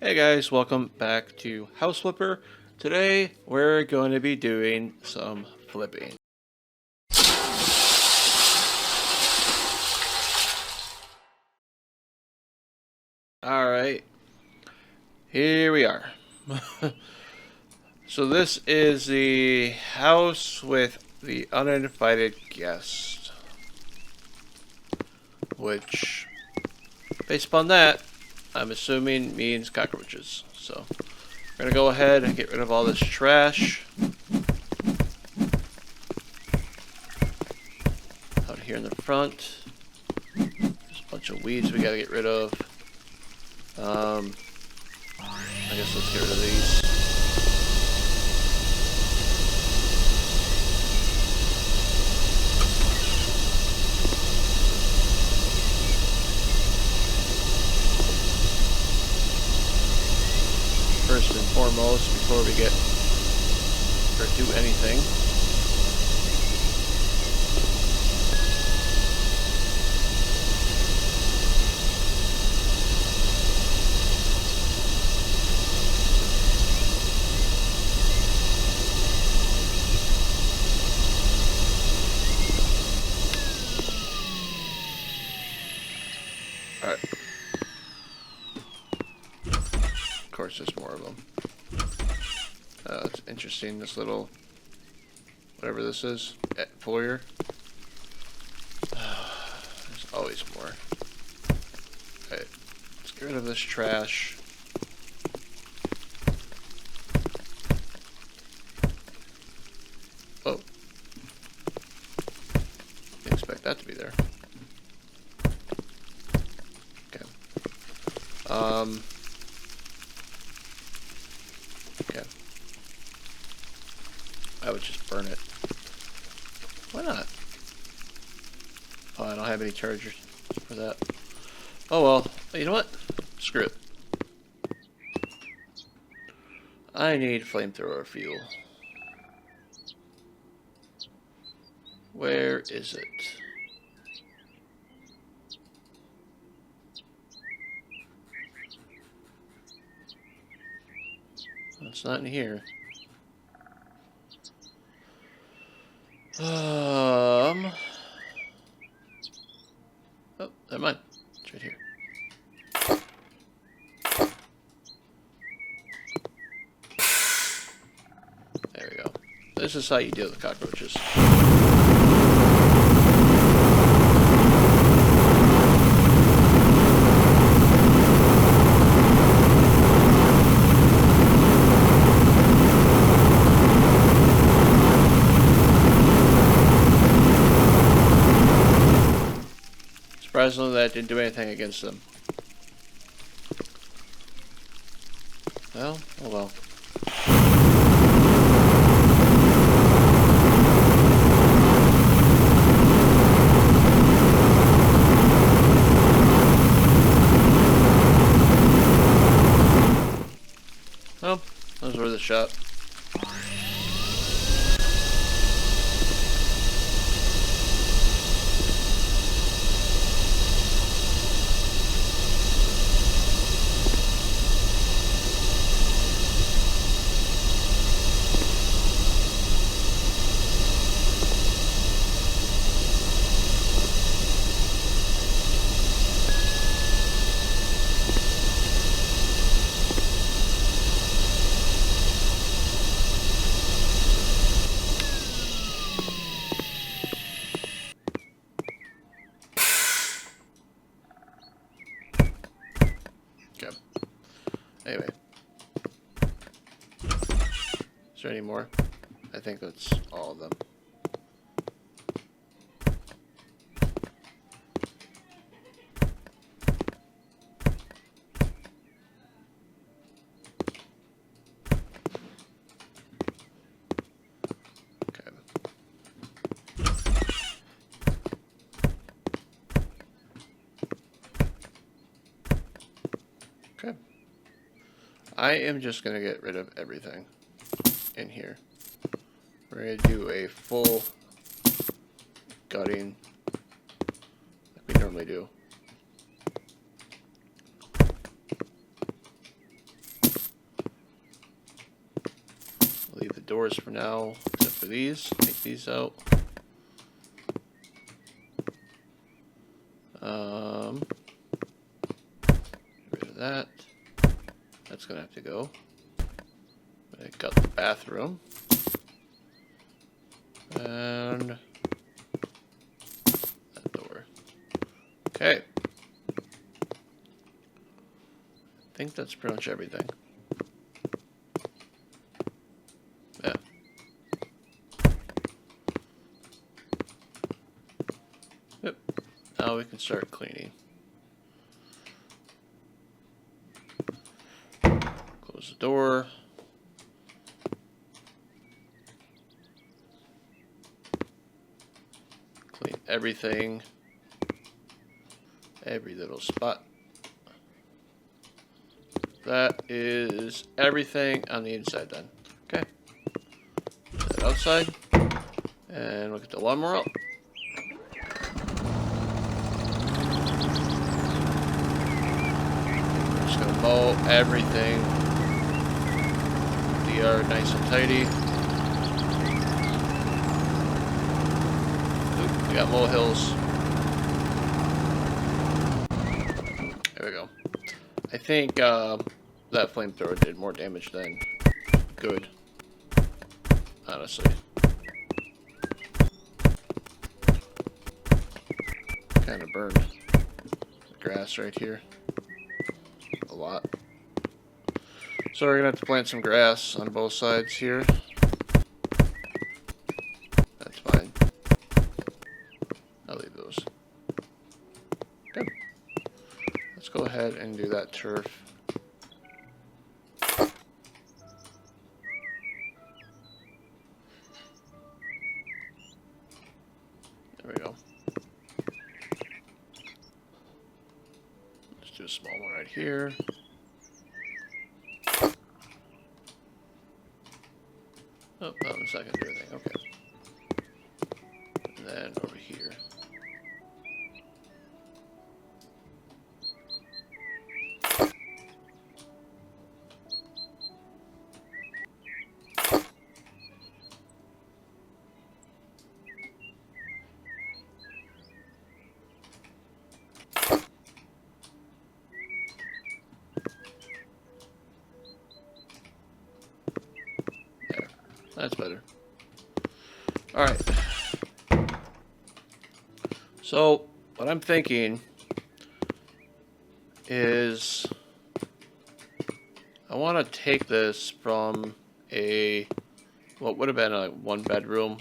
Hey guys, welcome back to House Flipper. Today we're going to be doing some flipping. Alright, here we are. So this is the house with the uninvited guest. Which, based upon that, I'm assuming means cockroaches. So we're going to go ahead and get rid of all this trash out here in the front. There's a bunch of weeds we got to get rid of. I guess let's get rid of these. First and foremost, before we get or do anything, alright. Of course, there's more of them. It's interesting, this little, whatever this is, foyer. There's always more. Alright, let's get rid of this trash. Oh. Didn't expect that to be there. Okay. Okay. I would just burn it. Why not? Oh, I don't have any chargers for that. Oh well. You know what? Screw it. I need flamethrower fuel. Where is it? It's not in here. Oh, never mind. It's right here. There we go. This is how you deal with cockroaches. Surprisingly, that didn't do anything against them. Well, oh well. Well, that was worth a shot. Okay. Anyway. Is there any more? I think that's all of them. Okay. I am just going to get rid of everything in here. We're going to do a full gutting like we normally do. doors for now, except for these. Take these out. Get rid of that. That's gonna have to go. I got the bathroom. And that door. Okay. I think that's pretty much everything. Yeah. Yep. Now we can start cleaning. Close the door. Clean everything. Every little spot. That is everything on the inside then. Okay. Put that outside. And look at the lawnmower out. I'm just gonna mow everything. The yard nice and tidy. Oop, we got molehills. There we go. I think that flamethrower did more damage than good, honestly. Kind of burned the grass right here a lot. So we're gonna have to plant some grass on both sides here. That's fine. I'll leave those. Good. Let's go ahead and do that turf. There we go. Let's do a small one right here. Oh, that one's not gonna do anything. Okay. And then over here. There. That's better. Alright. So, what I'm thinking is I want to take this from a, what would have been a one bedroom.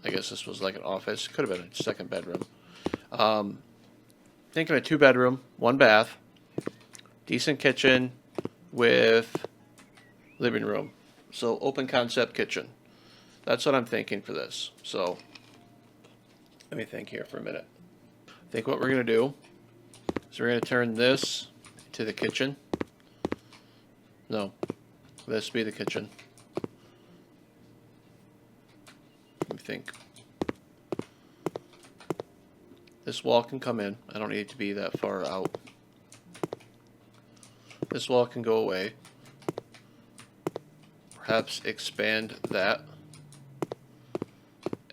I guess this was like an office. Could have been a second bedroom. Thinking a 2-bedroom, 1 bath, decent kitchen with living room. So open concept kitchen. That's what I'm thinking for this. So let me think here for a minute. I think what we're going to do is we're going to turn this to the kitchen. No, this be the kitchen. Let me think. This wall can come in. I don't need it to be that far out. This wall can go away. Perhaps expand that.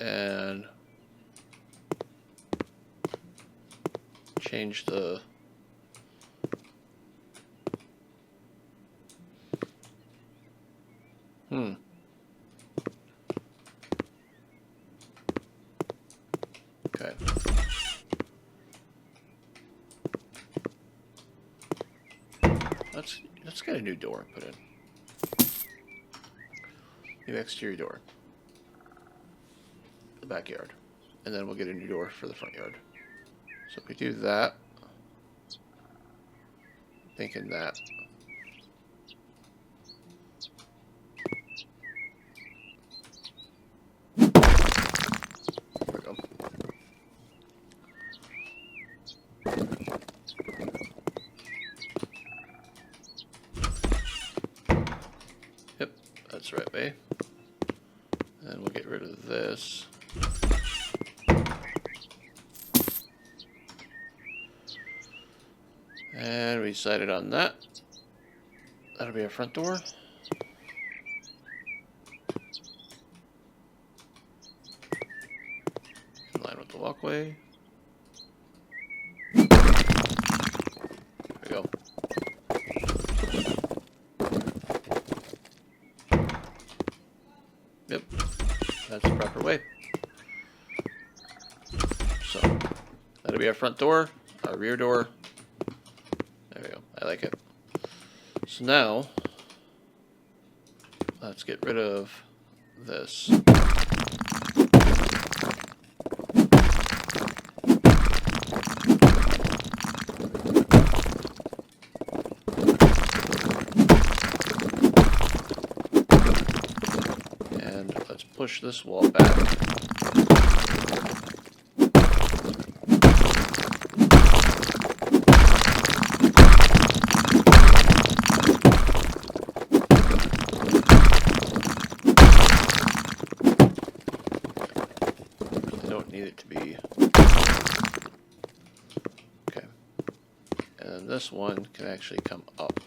And change the Okay. Let's get a new door put in. New exterior door. The backyard. And then we'll get a new door for the front yard. So if we do that, thinking that. There we go. Yep, that's the right way. And we'll get rid of this. And we decided on that. That'll be our front door. walkway. There we go. Yep, that's the proper way. So, that'll be our front door, our rear door. There we go, I like it. So now, let's get rid of this. And let's push this wall back. Need it to be okay, and then this one can actually come up.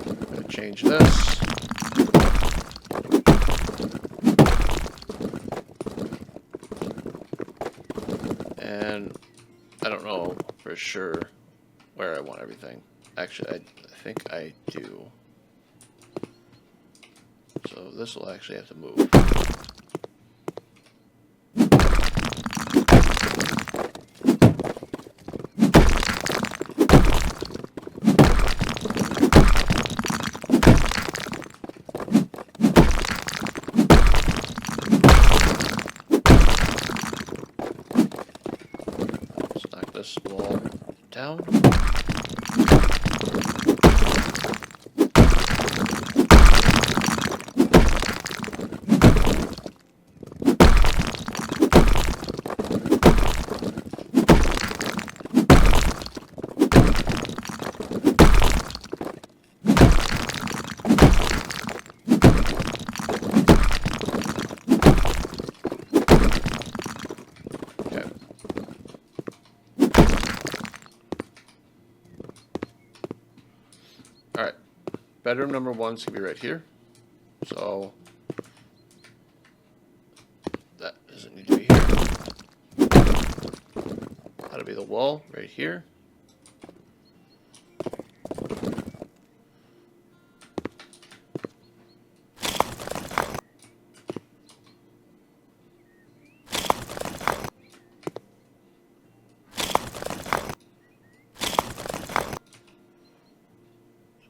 I'm going to change this. And I don't know for sure where I want everything. Actually, I think I do. So this will actually have to move. This wall down. Alright, bedroom number 1's gonna be right here, so that doesn't need to be here. That'll be the wall right here.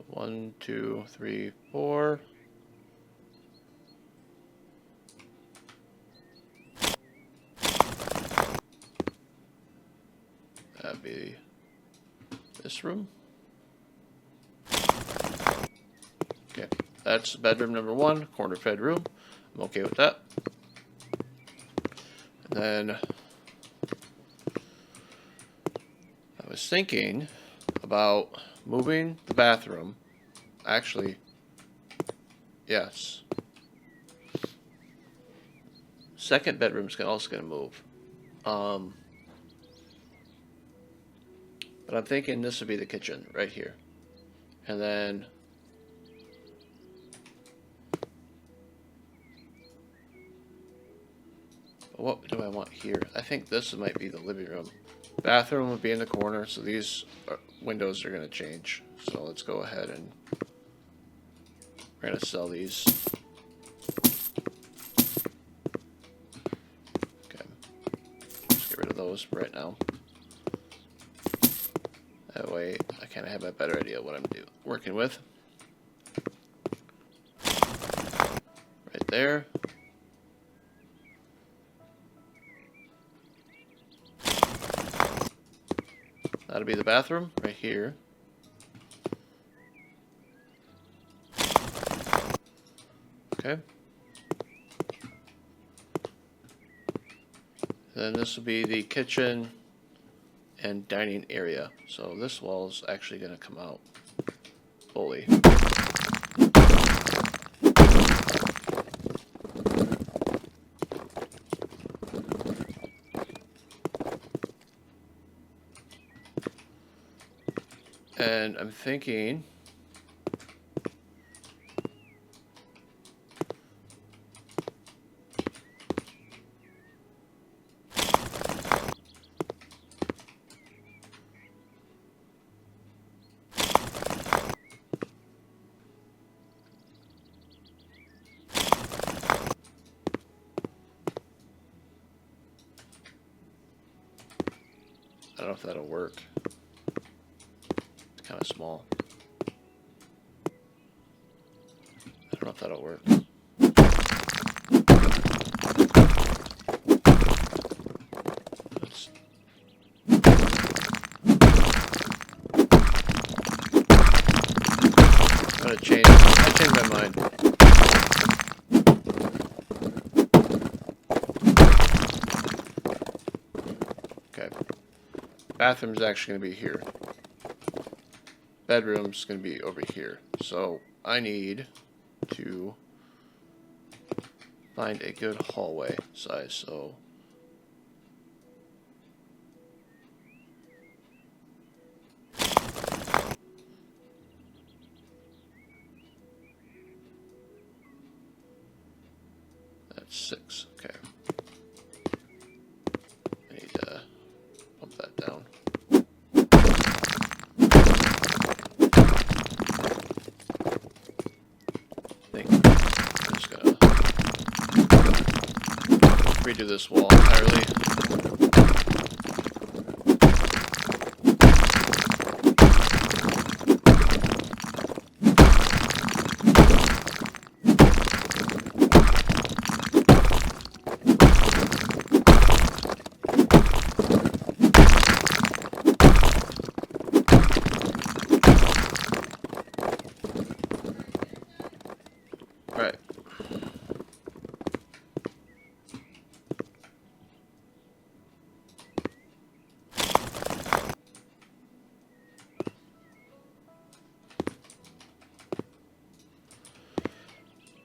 One, two, three, four. That'd be this room. Okay, that's bedroom number 1, corner fed room. I'm okay with that. And then I was thinking about moving the bathroom. Actually, yes. Second bedroom's also gonna move. But I'm thinking this would be the kitchen right here. And then what do I want here? I think this might be the living room. Bathroom would be in the corner, so these windows are gonna change. So let's go ahead and we're gonna sell these. Okay, let's get rid of those right now. That way I kind of have a better idea what I'm working with. Right there. That'll be the bathroom right here. Okay. Then this will be the kitchen and dining area. So this wall is actually going to come out fully. And I'm thinking I don't know if that'll work. It's kind of small. I don't know if that'll work. Let's... I'm gonna change. I changed my mind. Okay. Bathroom's actually gonna be here. Bedroom's gonna be over here. So I need to find a good hallway size. So that's 6. Okay. I need to bump that down. I think I'm just gonna redo this wall entirely. Right.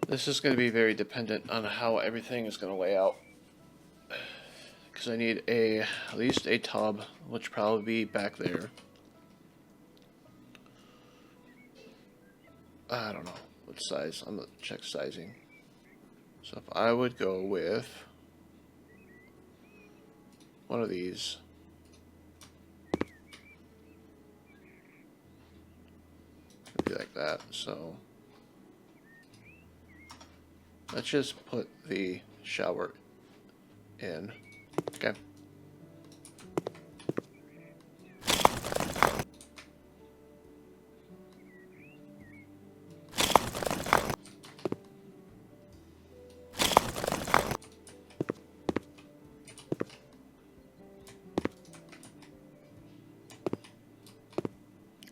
This is going to be very dependent on how everything is going to lay out. Because I need at least a tub, which probably be back there. I don't know what size. I'm going to check sizing. So if I would go with one of these. It'd be like that. So let's just put the shower in. Okay.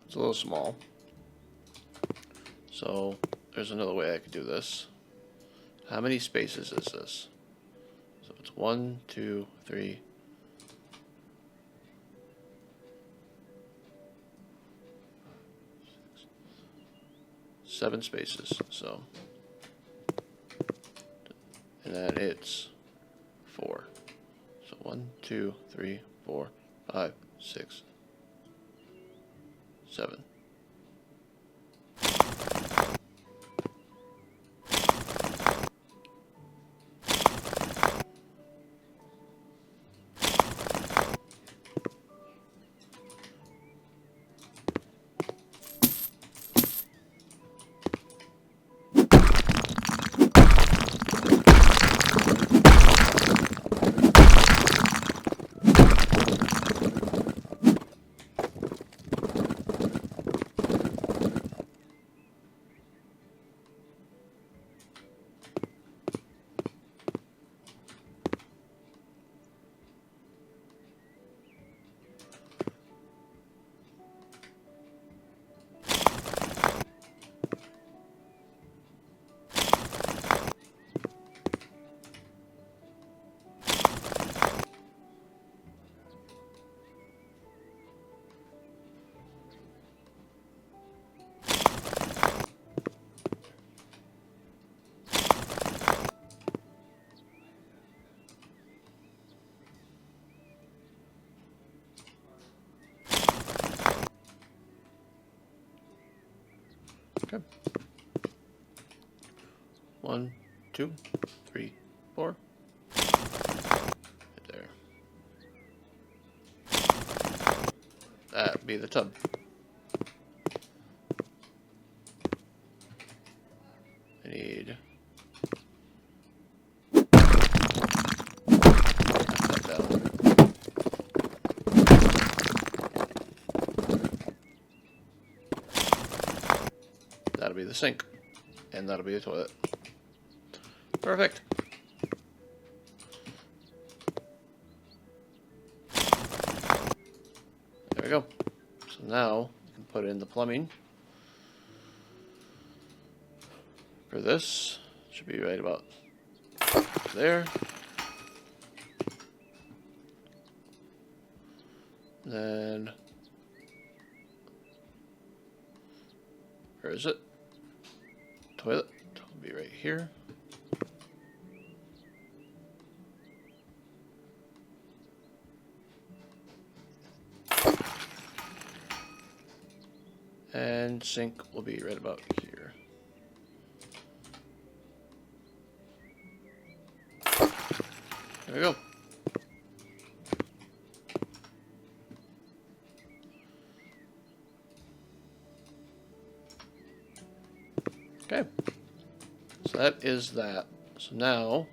It's a little small. So there's another way I could do this. How many spaces is this? So it's 1, 2, 3. 7 spaces. So, and then it's 4. So 1, 2, 3, 4, 5, 6, 7. Okay. 1, 2, 3, 4. Right there. That'd be the tub. I need that down. That'll be the sink, and that'll be the toilet. Perfect. There we go. So now we can put in the plumbing for this. Should be right about there. Then, where is it? Toilet. It'll be right here. And sink will be right about here. There we go. Okay. So that is that. So now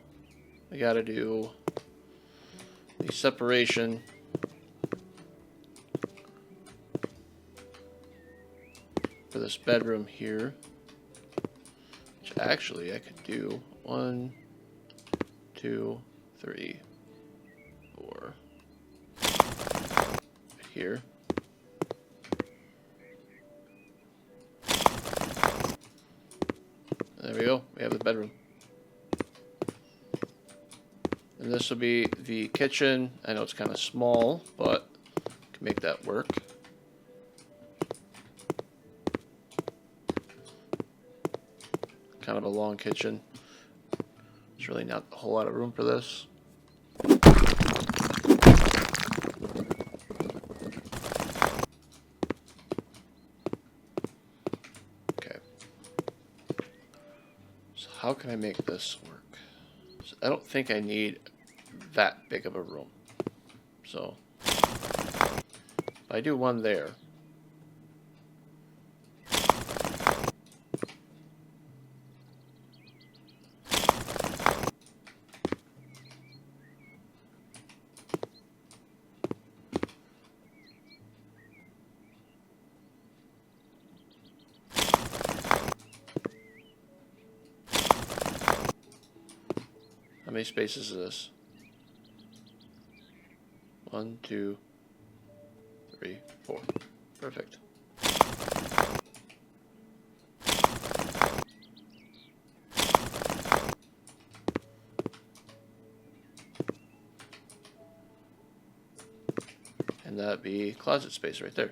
we got to do the separation for this bedroom here, which actually I could do 1, 2, 3, 4 right here. There we go. We have the bedroom. And this will be the kitchen. I know it's kind of small, but can make that work. Kind of a long kitchen. There's really not a whole lot of room for this. Okay. So how can I make this work? So I don't think I need that big of a room. So if I do one there. How many spaces is this? 1, 2, 3, 4. Perfect. And that'd be closet space right there.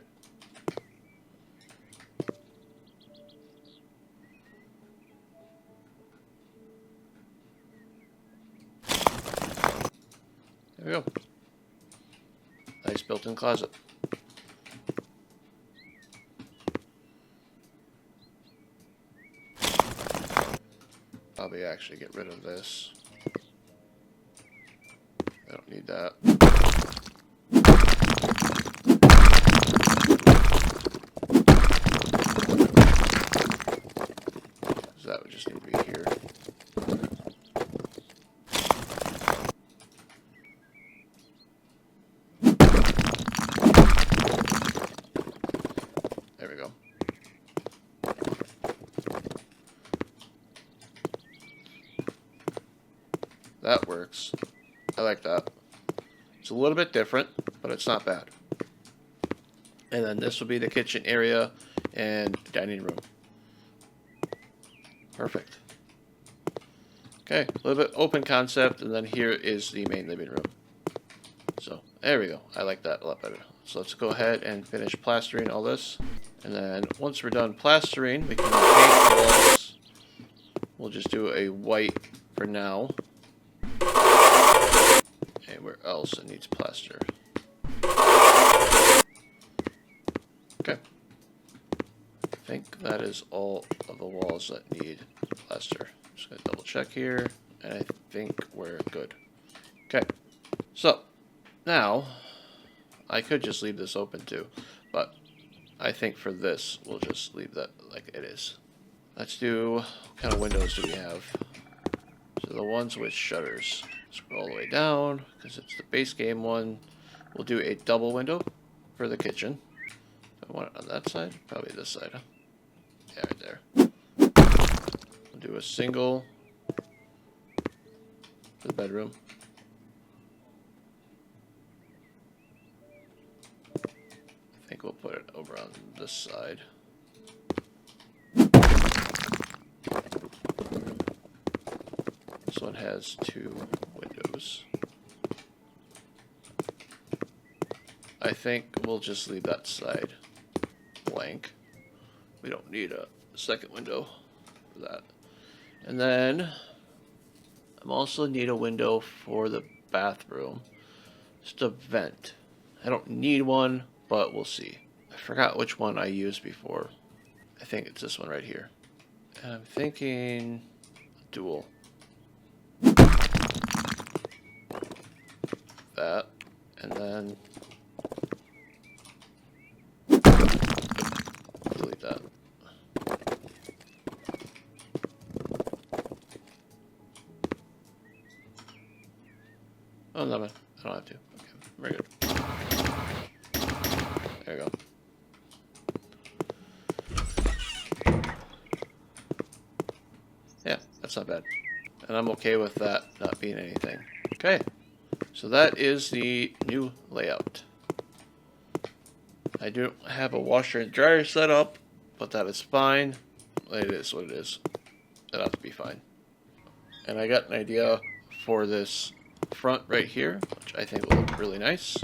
There we go. Nice built-in closet. Probably actually get rid of this. I don't need that. So that would just need to be here. There we go. That works. I like that. It's a little bit different, but it's not bad. And then this will be the kitchen area and dining room. Perfect. Okay, a little bit open concept, and then here is the main living room. So there we go. I like that a lot better. So let's go ahead and finish plastering all this. And then once we're done plastering, we can paint the walls. We'll just do a white for now. And where else it needs plaster? Okay. think that is all of the walls that need plaster. Just gonna double check here, and I think we're good. Okay, so now I could just leave this open too, but I think for this we'll just leave that like it is. Let's do, what kind of windows do we have? So the ones with shutters. Scroll all the way down because it's the base game one. We'll do a double window for the kitchen. I want it on that side, probably this side, huh? Yeah, right there. We'll do a single for the bedroom. I think we'll put it over on this side. This one has 2 windows. I think we'll just leave that side blank. We don't need a second window for that. And then I also need a window for the bathroom. Just a vent. I don't need one, but we'll see. I forgot which one I used before. I think it's this one right here. And I'm thinking dual. That. And then delete that. Oh, no, I don't have to. Okay, very good. There you go. Yeah, that's not bad. And I'm okay with that not being anything. Okay, so that is the new layout. I don't have a washer and dryer set up, but that is fine. It is what it is. It'll have to be fine. And I got an idea for this front right here, which I think will look really nice.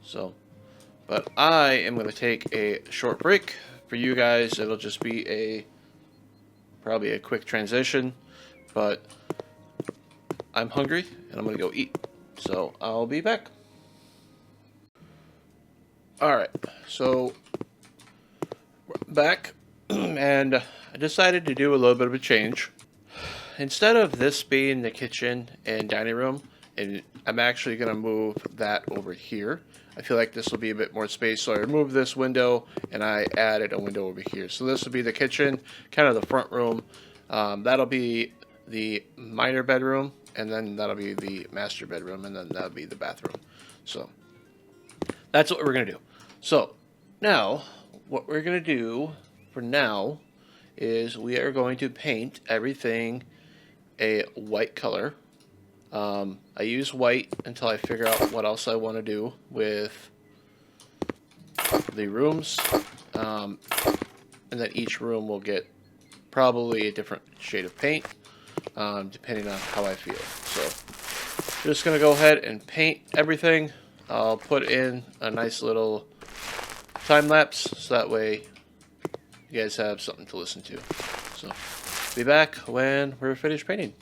So, but I am going to take a short break. For you guys, it'll just be probably a quick transition, but I'm hungry and I'm going to go eat. So I'll be back. Alright, so we're back, and I decided to do a little bit of a change. Instead of this being the kitchen and dining room, and I'm actually going to move that over here. I feel like this will be a bit more space, so I removed this window and I added a window over here. So this will be the kitchen, kind of the front room. That'll be the minor bedroom, and then that'll be the master bedroom, and then that'll be the bathroom. So that's what we're going to do. So now what we're going to do for now is we are going to paint everything a white color. I use white until I figure out what else I want to do with the rooms, and then each room will get probably a different shade of paint, depending on how I feel. So I'm just going to go ahead and paint everything. I'll put in a nice little time lapse so that way you guys have something to listen to. So be back when we're finished painting.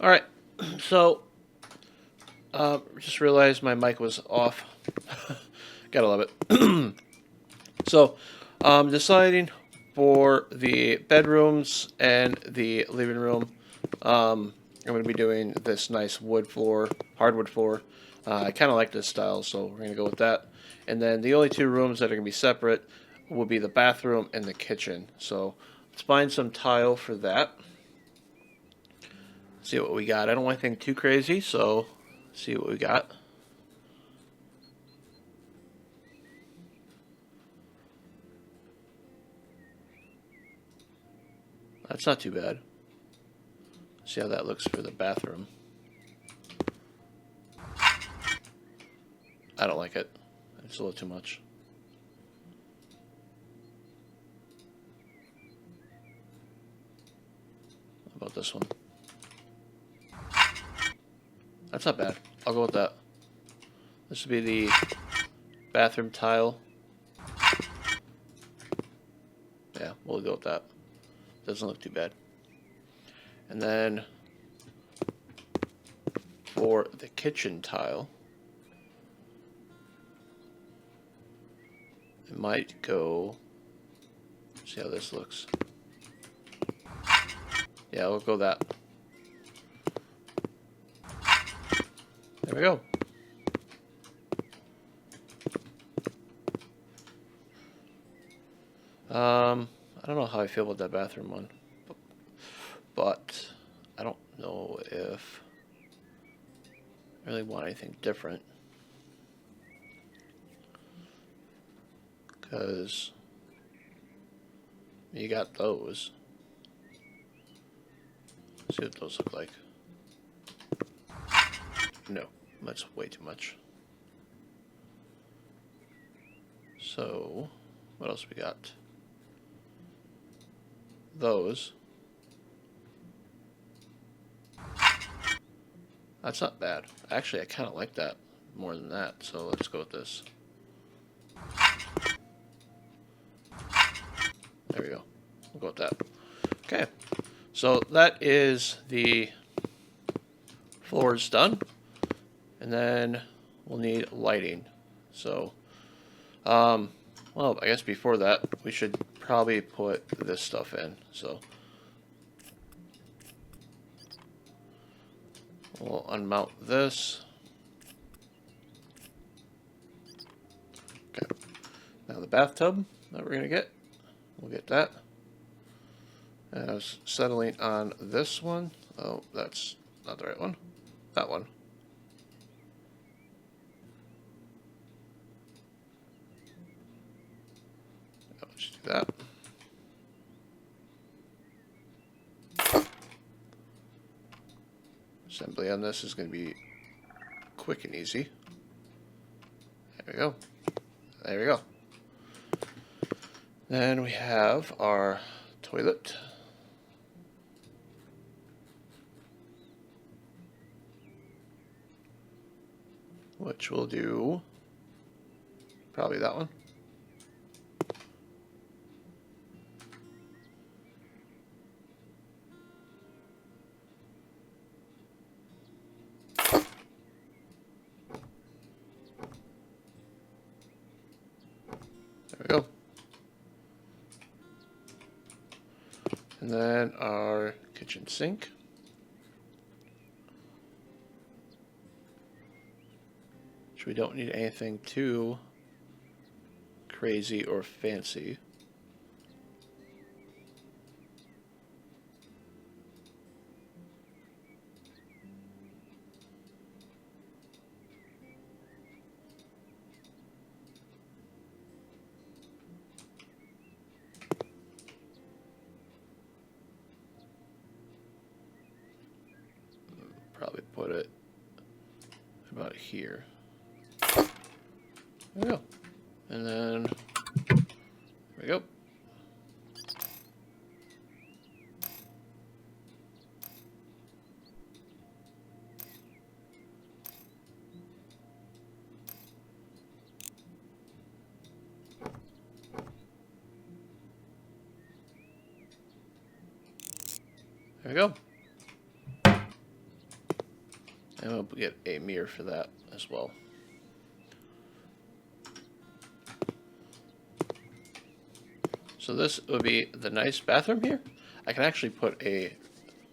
All right, so just realized my mic was off. Gotta love it. So, deciding for the bedrooms and the living room, I'm going to be doing this nice wood floor, hardwood floor. I kind of like this style, so we're going to go with that. And then the only two rooms that are going to be separate will be the bathroom and the kitchen. So let's find some tile for that. See what we got. I don't want anything too crazy, so see what we got. That's not too bad. See how that looks for the bathroom. I don't like it. It's a little too much. How about this one? That's not bad. I'll go with that. This would be the bathroom tile. Yeah, we'll go with that. Doesn't look too bad. And then for the kitchen tile, it might go, see how this looks. Yeah, we'll go that. There we go. I don't know how I feel about that bathroom one, but I don't know if I really want anything different, because you got those. Let's see what those look like. No, that's way too much. So, what else we got? Those. That's not bad. Actually, I kind of like that more than that, so let's go with this. There we go. We'll go with that. Okay, so that is the floors done, and then we'll need lighting. So, well, I guess before that, we should probably put this stuff in. So, we'll unmount this. Okay. Now the bathtub that we're going to get, we'll get that. And I was settling on this one. Oh, that's not the right one. That one. Let's do that. Assembly on this is going to be quick and easy. There we go. There we go. Then we have our toilet. Which we'll do probably that one. There we go. And then our kitchen sink. Which we don't need anything too crazy or fancy. Probably put it about here. There we go. And then, there we go. There we go. And we'll get a mirror for that as well. So this would be the nice bathroom here. I can actually put a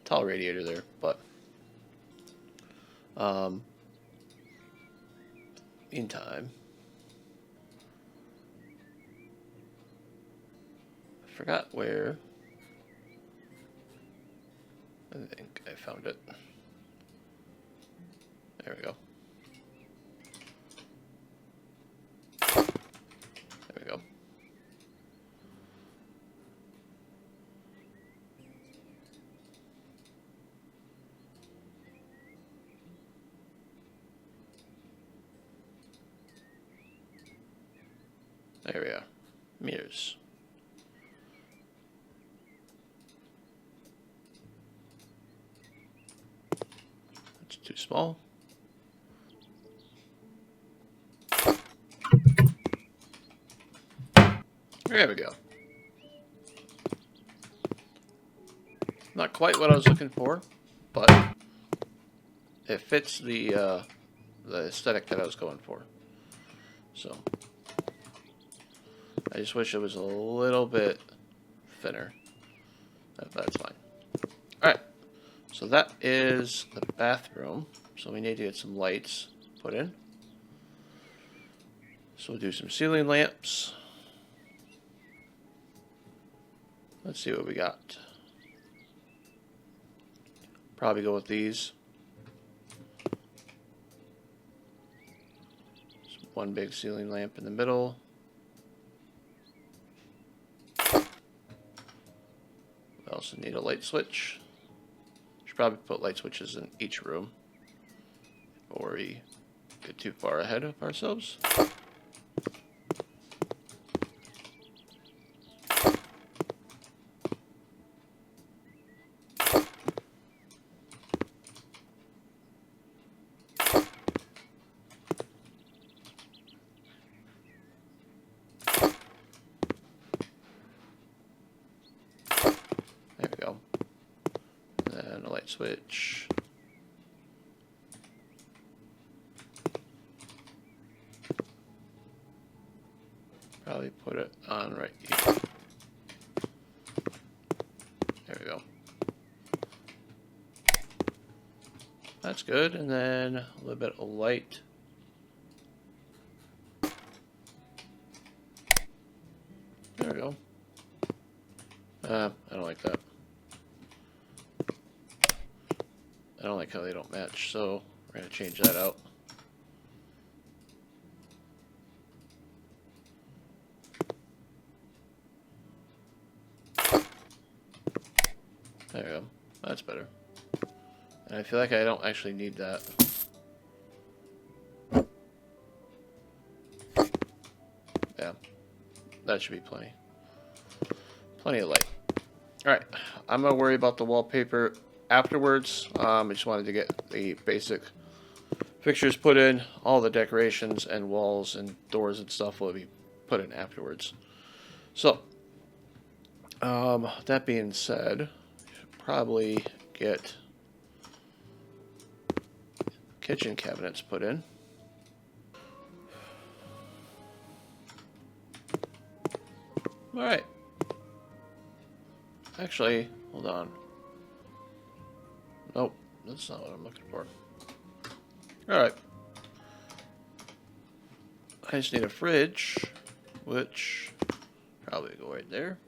tall radiator there, but meantime, I forgot where. I think I found it. There we go. There we go. There we are. Mirrors. That's too small. There we go. Not quite what I was looking for, but it fits the aesthetic that I was going for. So I just wish it was a little bit thinner. That's fine. Alright, so that is the bathroom. So we need to get some lights put in. So we'll do some ceiling lamps. Let's see what we got. Probably go with these. One big ceiling lamp in the middle. We also need a light switch. Should probably put light switches in each room before we get too far ahead of ourselves. There we go. And then a light switch. Probably put it on right here. There we go. That's good. And then a little bit of light. There we go. I don't like that. I don't like how they don't match, so we're going to change that out. There we go. That's better. And I feel like I don't actually need that. Yeah. That should be plenty. Plenty of light. Alright. I'm going to worry about the wallpaper afterwards. I just wanted to get the basic fixtures put in. All the decorations and walls and doors and stuff will be put in afterwards. So, that being said, probably get kitchen cabinets put in. Alright. Actually, hold on. Nope, that's not what I'm looking for. Alright. I just need a fridge, which probably go right there.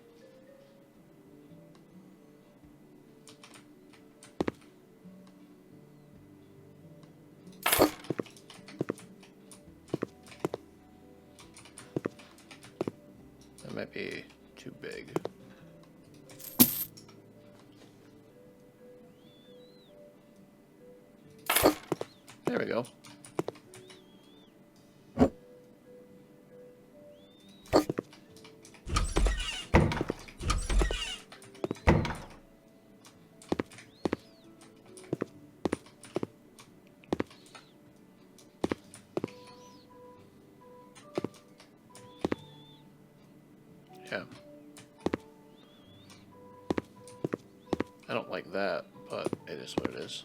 That might be too big. There we go. Yeah. I don't like that, but it is what it is.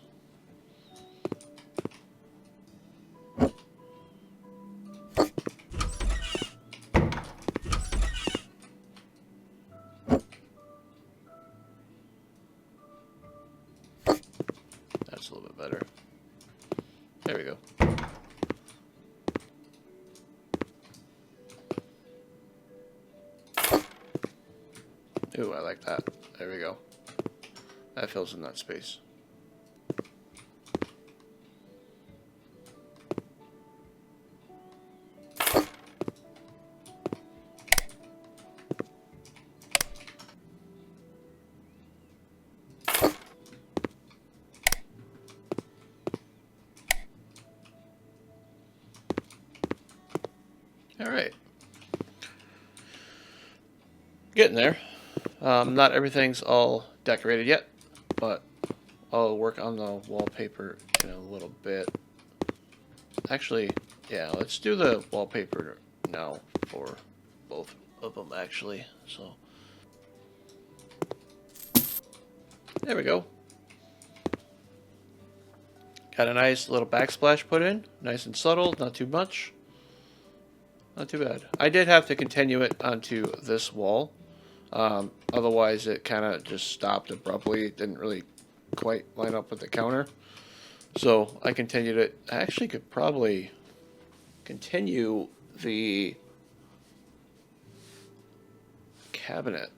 Ooh, I like that. There we go. That fills in that space. All right. Getting there. Not everything's all decorated yet, but I'll work on the wallpaper in a little bit. Actually, yeah, let's do the wallpaper now for both of them, actually. So, there we go. Got a nice little backsplash put in. Nice and subtle, not too much. Not too bad. I did have to continue it onto this wall. Otherwise, it kind of just stopped abruptly. It didn't really quite line up with the counter. So I continued it. I actually could probably continue the cabinet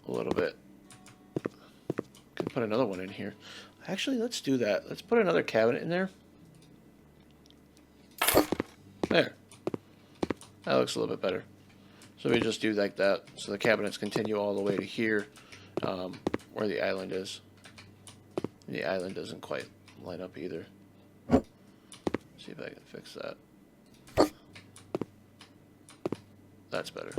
a little bit. Could put another one in here. Actually, let's do that. Let's put another cabinet in there. There. That looks a little bit better. So we just do like that. So the cabinets continue all the way to here, where the island is. And the island doesn't quite line up either. See if I can fix that. That's better.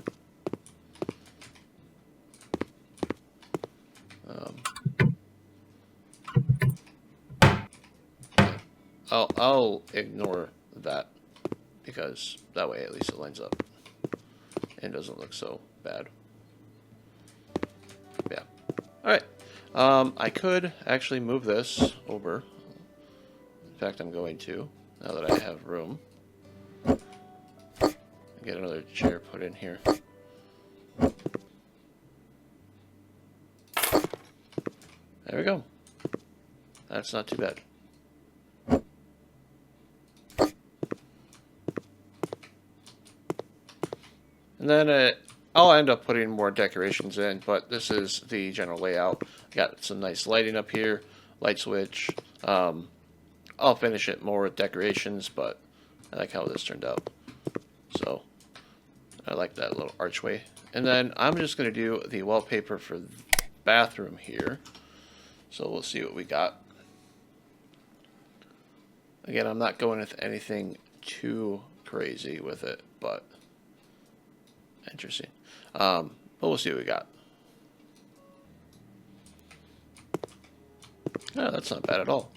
I'll ignore that because that way at least it lines up and doesn't look so bad. Yeah. All right. I could actually move this over. In fact, I'm going to, now that I have room. Get another chair put in here. There we go. That's not too bad. And then I'll end up putting more decorations in, but this is the general layout. Got some nice lighting up here, light switch. I'll finish it more with decorations, but I like how this turned out. So I like that little archway. And then I'm just going to do the wallpaper for the bathroom here. So we'll see what we got. Again, I'm not going with anything too crazy with it, but interesting. But we'll see what we got. Oh, that's not bad at all.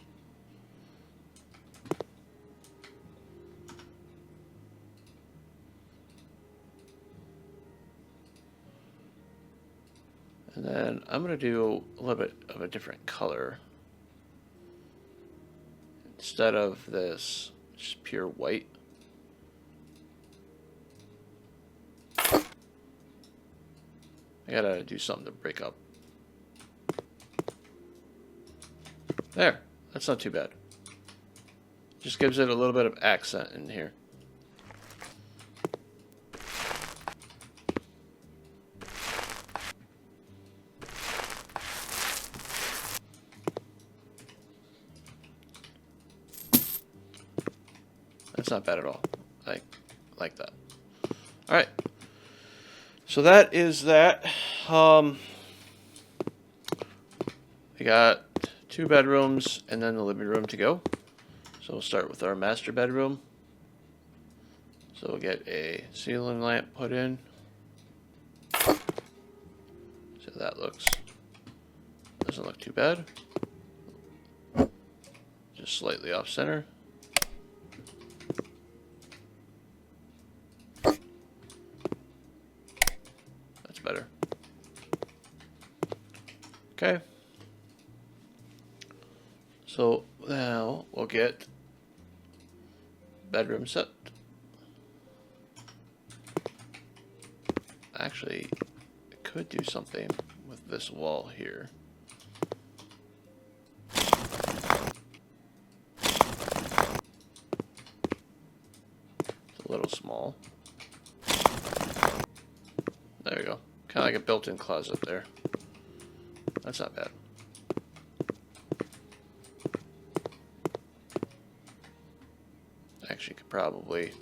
And then I'm going to do a little bit of a different color. Instead of this just pure white. I gotta do something to break up. There, that's not too bad. Just gives it a little bit of accent in here. That's not bad at all. I like that. All right. So that is that. We got 2 bedrooms and then the living room to go. So we'll start with our master bedroom. So we'll get a ceiling lamp put in. So that doesn't look too bad. Just slightly off center. Better. Okay. So now we'll get bedroom set. Actually, I could do something with this wall here. It's a little small. There we go. Kind of like a built-in closet there. That's not bad. Actually, could probably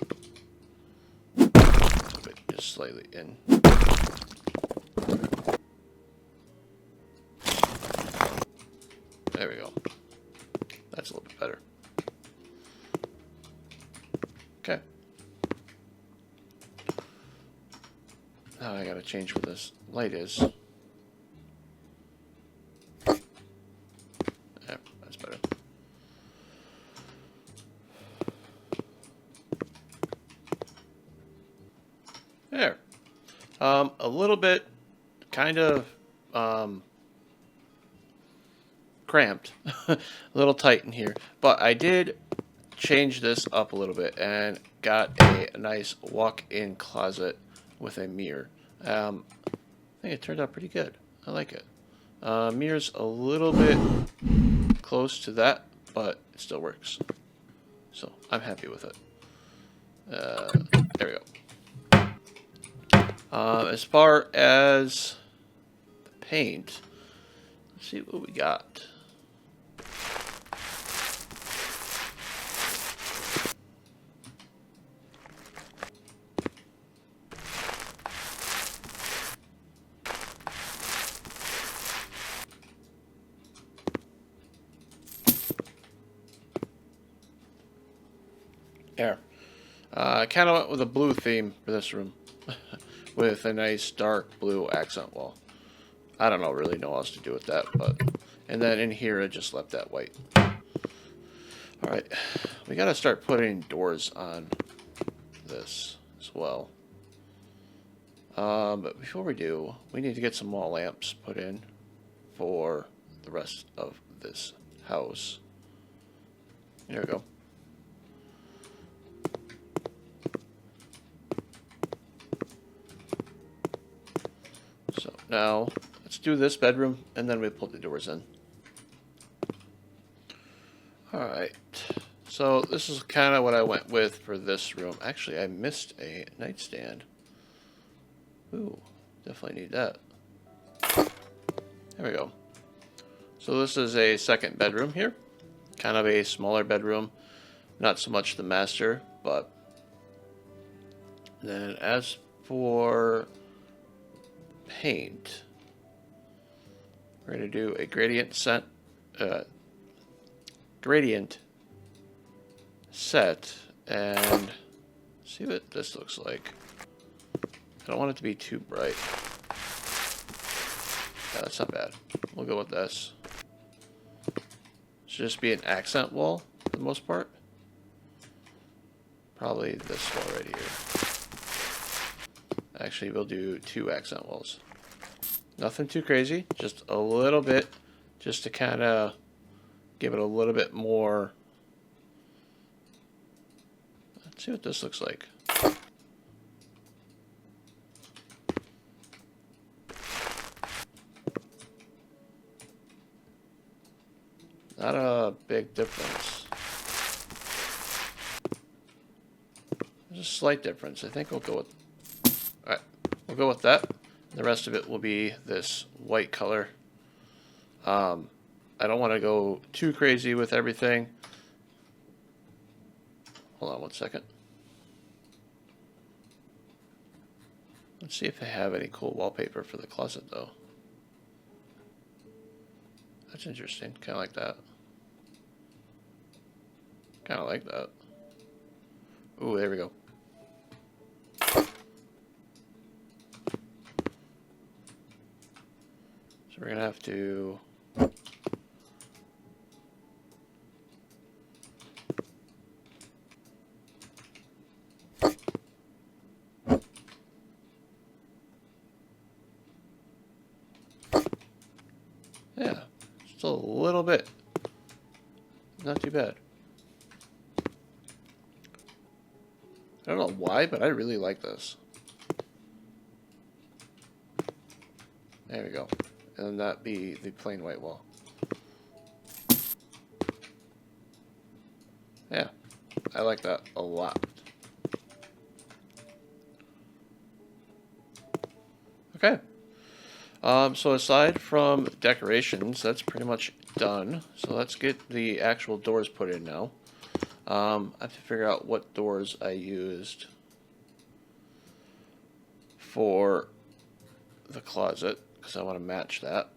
put it just slightly in. There we go. That's a little bit better. Okay. Now I gotta change where this light is. Yeah, that's better. There. A little bit, kind of, cramped. A little tight in here. But I did change this up a little bit and got a nice walk-in closet with a mirror. I think it turned out pretty good. I like it. Mirror's a little bit close to that, but it still works. So I'm happy with it. There we go. As far as the paint, let's see what we got. There. I kind of went with a blue theme for this room. With a nice dark blue accent wall. I don't really know what else to do with that, but... And then in here, I just left that white. Alright. We gotta start putting doors on this as well. But before we do, we need to get some wall lamps put in for the rest of this house. There we go. So now, let's do this bedroom, and then we pull the doors in. Alright, so this is kind of what I went with for this room. Actually, I missed a nightstand. Ooh, definitely need that. There we go. So this is a second bedroom here. Kind of a smaller bedroom. Not so much the master, but... Then as for... paint, we're going to do a gradient set, and see what this looks like. I don't want it to be too bright. Yeah, that's not bad. We'll go with this. Should just be an accent wall for the most part. Probably this wall right here. Actually, we'll do 2 accent walls. Nothing too crazy, just a little bit, just to kind of give it a little bit more. Let's see what this looks like. Not a big difference. There's a slight difference. I think we'll go with... Alright, we'll go with that. The rest of it will be this white color. I don't want to go too crazy with everything. Hold on one second. Let's see if they have any cool wallpaper for the closet, though. That's interesting. Kind of like that. Kind of like that. Ooh, there we go. So we're going to have to... Yeah, just a little bit. Not too bad. I don't know why, but I really like this. There we go. And that be the plain white wall. Yeah, I like that a lot. Okay, So aside from decorations, that's pretty much done. So let's get the actual doors put in now. I have to figure out what doors I used for the closet, because I want to match that.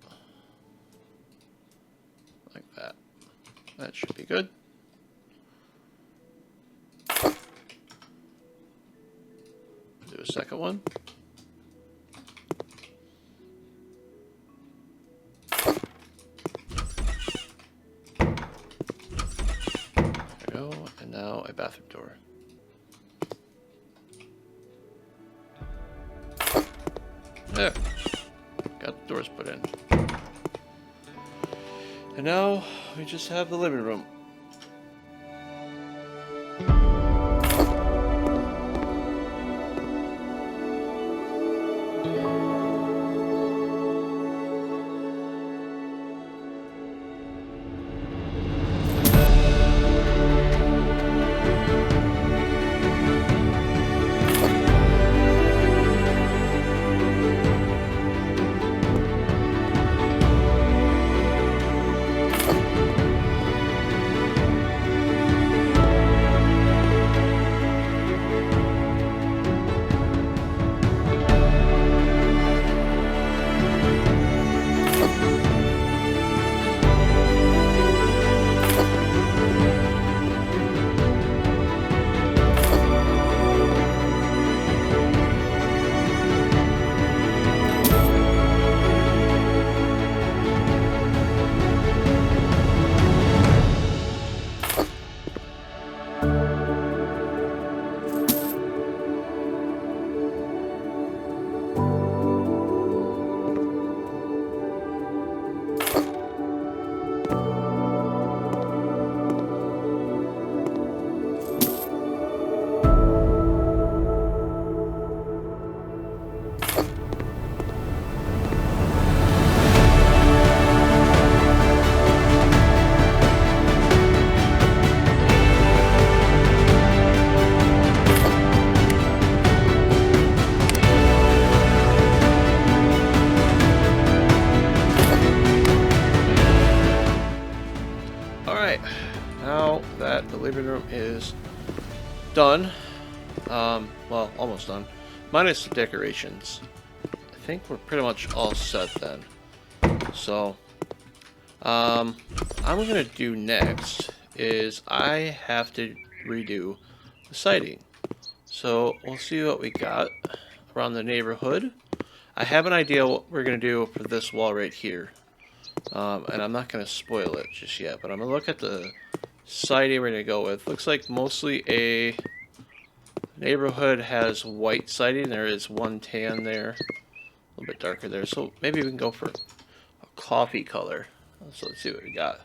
Like that. That should be good. Do a second one. And now a bathroom door. There. Got the doors put in. And now we just have the living room. Alright, now that the living room is done, well, almost done, minus the decorations, I think we're pretty much all set then. So, I'm gonna do next is I have to redo the siding. So, we'll see what we got around the neighborhood. I have an idea what we're gonna do for this wall right here. And I'm not going to spoil it just yet, but I'm going to look at the siding we're going to go with. Looks like mostly a neighborhood has white siding. There is one tan there, a little bit darker there. So maybe we can go for a coffee color. So let's see what we got.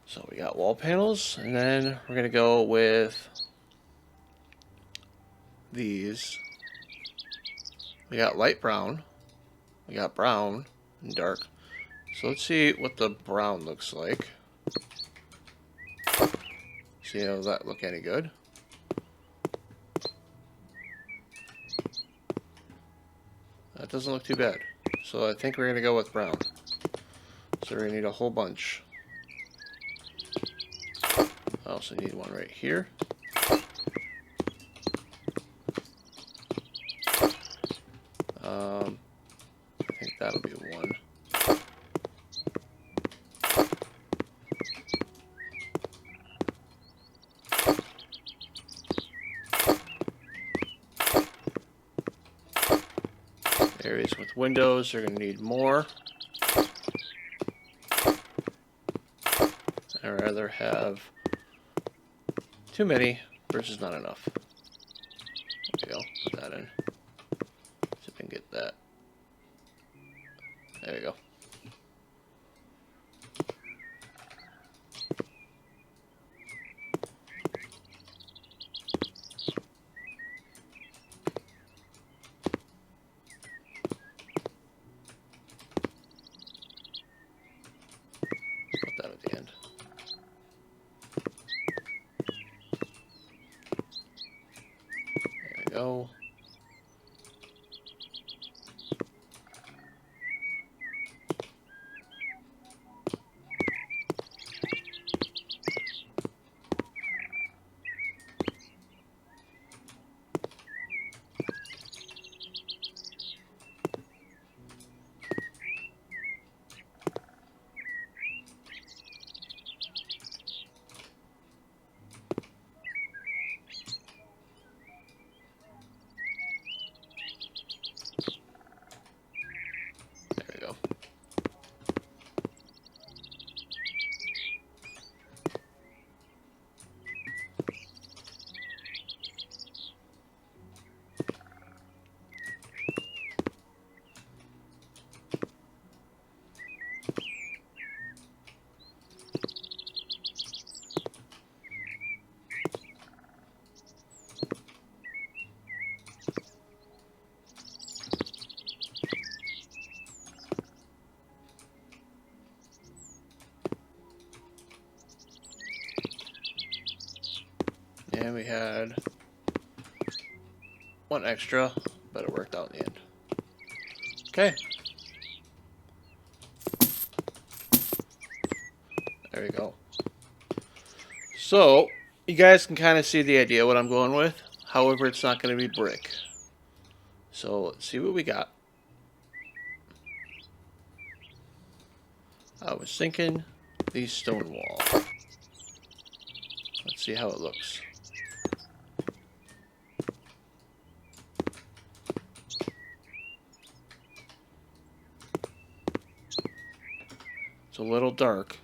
So we got wall panels, and then we're going to go with these. We got light brown. We got brown. And dark. So let's see what the brown looks like. See how that look any good. That doesn't look too bad. So I think we're gonna go with brown. So we're gonna need a whole bunch. I also need one right here. I think that'll be one. Areas with windows are going to need more. I'd rather have too many versus not enough. There we go. Put that in. See if I can get that. There we go. Put that at the end. There we go. had one extra, but it worked out in the end. Okay. There you go. So, you guys can kind of see the idea what I'm going with. However, it's not going to be brick. So, let's see what we got. I was thinking the stone wall. Let's see how it looks. It's a little dark.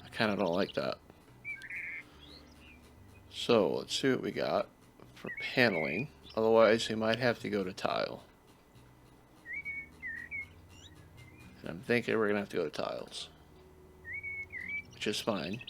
I kind of don't like that. So, let's see what we got for paneling. Otherwise, we might have to go to tile. And I'm thinking we're going to have to go to tiles. Which is fine.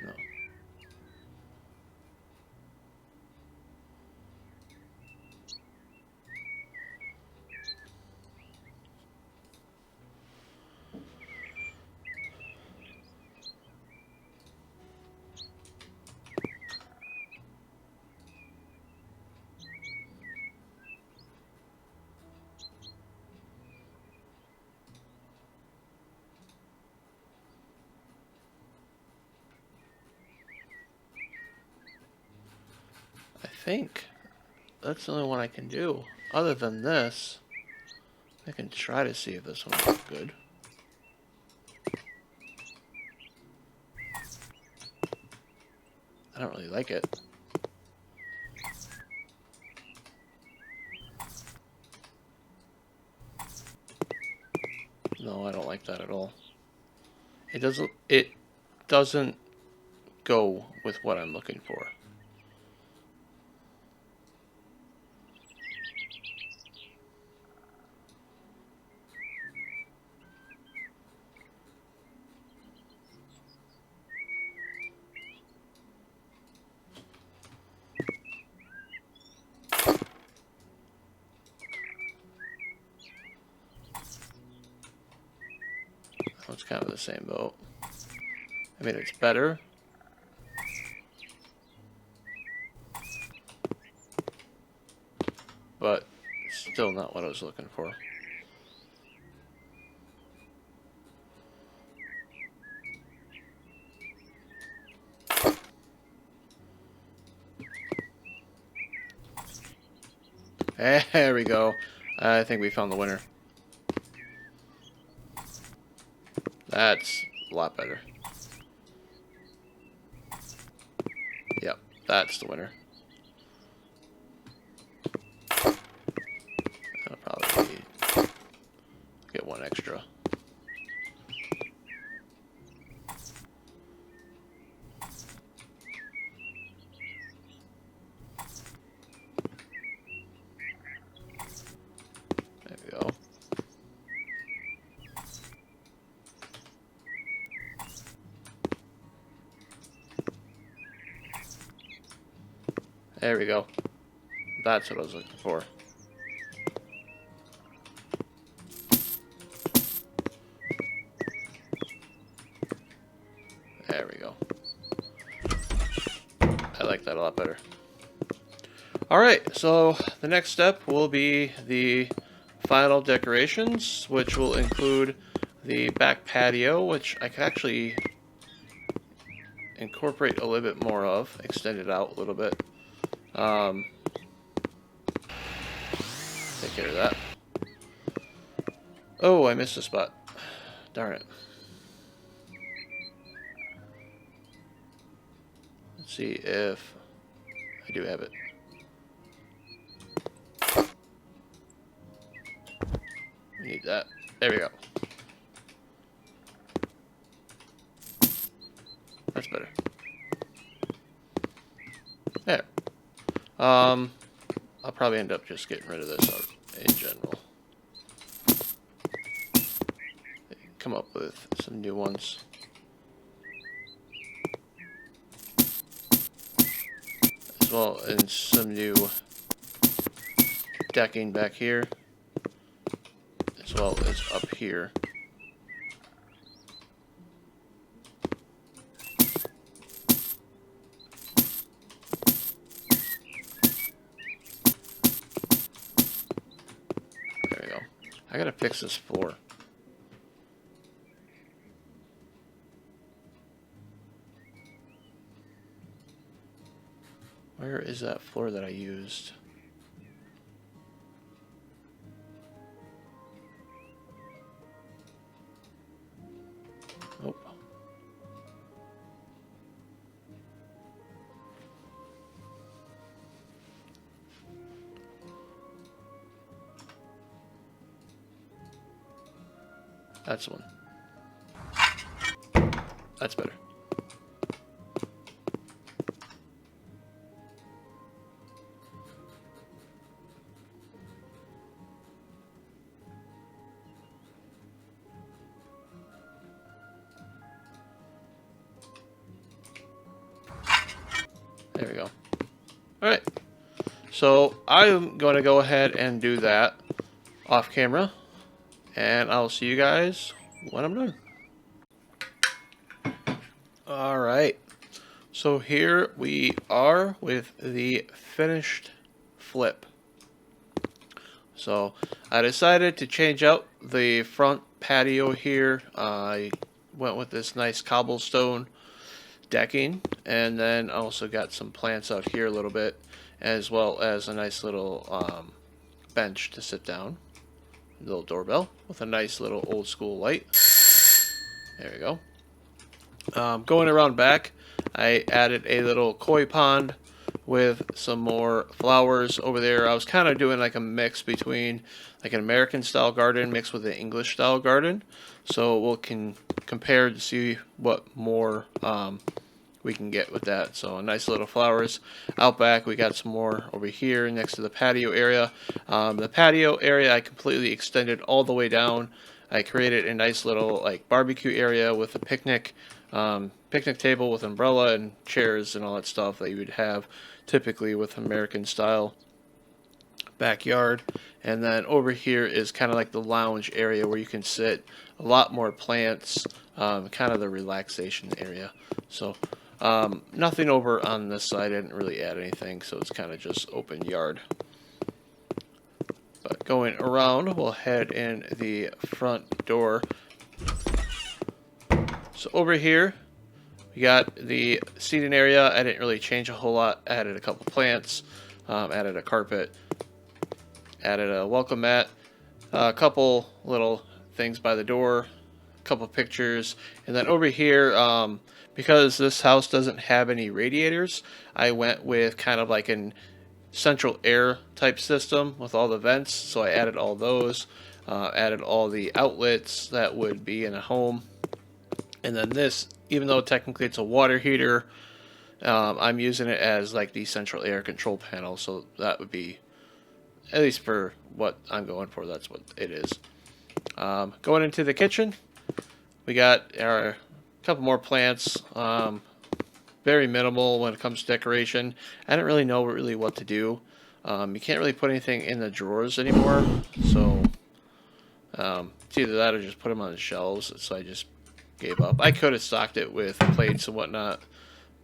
No. I think that's the only one I can do. Other than this, I can try to see if this one looks good. I don't really like it. No, I don't like that at all. It doesn't go with what I'm looking for. It's kind of the same boat. I mean, it's better. But still not what I was looking for. There we go. I think we found the winner. That's a lot better. Yep, that's the winner. I'll probably get one extra. There we go. There we go. That's what I was looking for. There we go. I like that a lot better. Alright, so the next step will be the final decorations, which will include the back patio, which I could actually incorporate a little bit more of, extend it out a little bit. Take care of that. Oh, I missed a spot. Darn it. Let's see if I do have it. We need that. There we go. That's better. There. I'll probably end up just getting rid of this out in general. Come up with some new ones. As well as some new decking back here. As well as up here. There we go. I gotta fix this floor. Where is that floor that I used? Nope. That's one. That's better. There we go. Alright. So I'm going to go ahead and do that off camera. And I'll see you guys when I'm done. Alright. So here we are with the finished flip. So I decided to change out the front patio here. I went with this nice cobblestone decking, and then also got some plants out here a little bit, as well as a nice little bench to sit down. A little doorbell with a nice little old school light. There we go. Going around back, I added a little koi pond with some more flowers over there. I was kind of doing like a mix between like an American style garden mixed with an English style garden. So we'll compare to see what more we can get with that. So nice little flowers out back. We got some more over here next to the patio area. The patio area I completely extended all the way down. I created a nice little like barbecue area with a picnic table with umbrella and chairs and all that stuff that you would have typically with American style backyard. And then over here is kind of like the lounge area where you can sit. A lot more plants, kind of the relaxation area. So nothing over on this side. I didn't really add anything, so it's kind of just open yard. But going around, we'll head in the front door. So over here, we got the seating area. I didn't really change a whole lot. Added a couple plants, added a carpet, added a welcome mat, a couple little things by the door, a couple pictures, and then over here, because this house doesn't have any radiators, I went with kind of like an central air type system with all the vents. So I added all those, added all the outlets that would be in a home. And then this, even though technically it's a water heater, I'm using it as like the central air control panel. So that would be, at least for what I'm going for, that's what it is. Going into the kitchen, we got our couple more plants. Very minimal when it comes to decoration. I didn't really know what to do. You can't really put anything in the drawers anymore. So it's either that or just put them on the shelves. So I just gave up. I could have stocked it with plates and whatnot,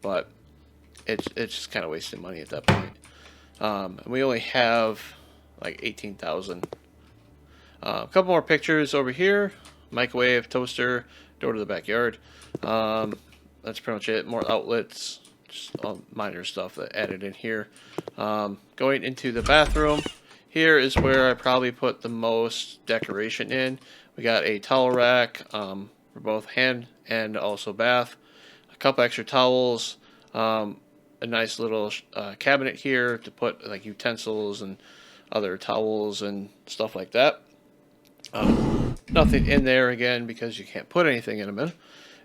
but it's just kind of wasting money at that point. And we only have like 18,000. A couple more pictures over here. Microwave, toaster, door to the backyard. That's pretty much it. More outlets, just all minor stuff that added in here. Going into the bathroom, here is where I probably put the most decoration in. We got a towel rack for both hand and also bath. A couple extra towels. A nice little cabinet here to put like utensils and other towels and stuff like that. Nothing in there again because you can't put anything in them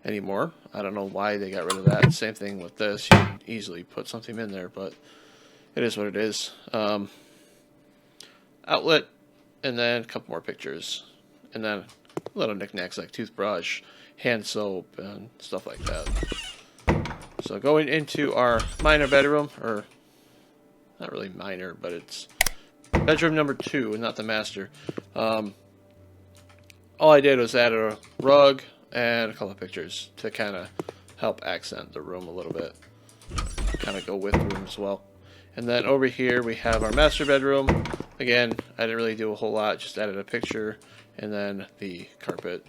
anymore. I don't know why they got rid of that. Same thing with this. You can easily put something in there, but it is what it is. Outlet, and then a couple more pictures. And then little knickknacks like toothbrush, hand soap, and stuff like that. So going into our minor bedroom, or not really minor, but it's bedroom number 2 and not the master. All I did was add a rug and a couple of pictures to kind of help accent the room a little bit. Kind of go with the room as well. And then over here we have our master bedroom. Again, I didn't really do a whole lot, just added a picture and then the carpet.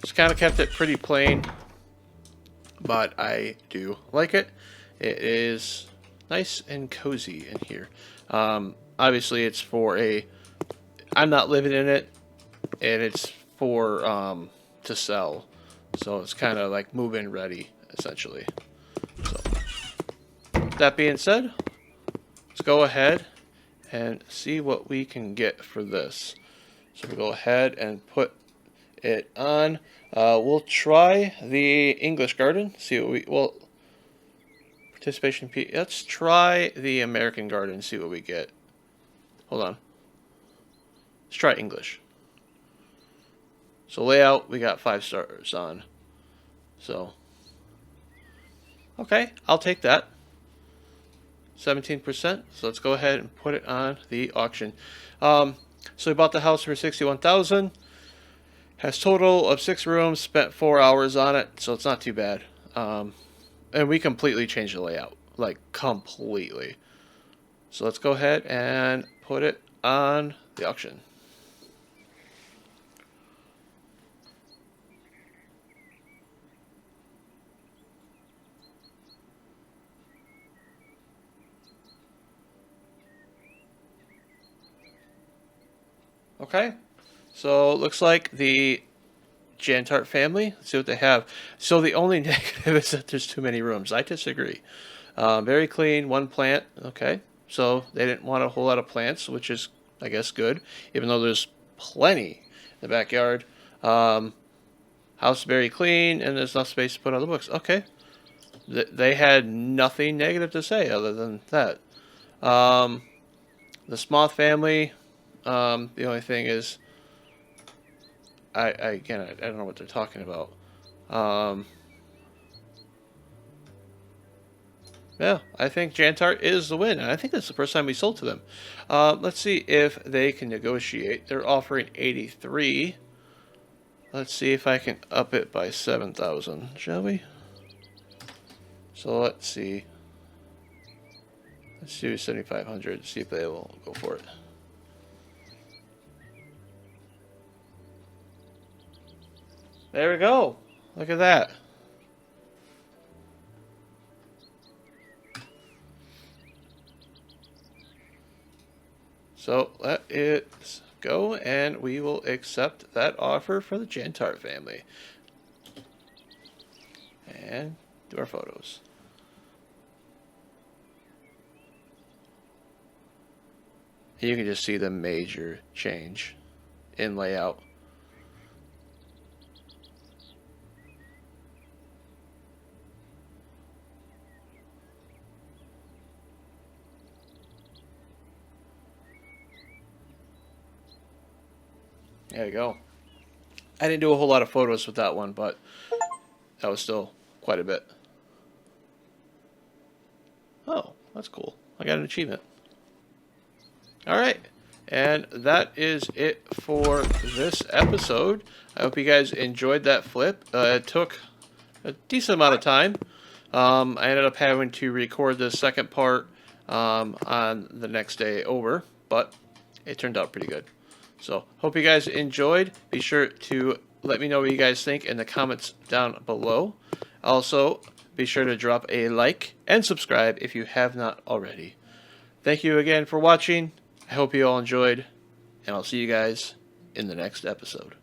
Just kind of kept it pretty plain, but I do like it. It is nice and cozy in here. Obviously it's for I'm not living in it, and it's for to sell. So it's kind of like move-in ready, essentially. So that being said, let's go ahead and see what we can get for this. So we'll go ahead and put it on. We'll try the English garden. See what participation P. Let's try the American garden. See what we get. Hold on. Let's try English. So layout, we got 5 stars on. So okay, I'll take that. 17%. So let's go ahead and put it on the auction. So we bought the house for $61,000. Has total of 6 rooms. Spent 4 hours on it, so it's not too bad. And we completely changed the layout, like completely. So let's go ahead and put it on the auction. Okay, so it looks like the Jantart family. Let's see what they have. So the only negative is that there's too many rooms. I disagree. Very clean, 1 plant. Okay, so they didn't want a whole lot of plants, which is, I guess, good. Even though there's plenty in the backyard. House very clean, and there's enough space to put other books. Okay, they had nothing negative to say other than that. The Smoth family. The only thing is, I don't know what they're talking about. Yeah, I think Jantart is the win, and I think that's the first time we sold to them. Let's see if they can negotiate. They're offering 83. Let's see if I can up it by 7,000, shall we? So let's see. Let's do 7,500. See if they will go for it. There we go. Look at that. So let it go, and we will accept that offer for the Jantart family. And do our photos. And you can just see the major change in layout. There you go. I didn't do a whole lot of photos with that one, but that was still quite a bit. Oh, that's cool. I got an achievement. Alright, and that is it for this episode. I hope you guys enjoyed that flip. It took a decent amount of time. I ended up having to record the second part on the next day over, but it turned out pretty good. So, hope you guys enjoyed. Be sure to let me know what you guys think in the comments down below. Also, be sure to drop a like and subscribe if you have not already. Thank you again for watching. I hope you all enjoyed, and I'll see you guys in the next episode.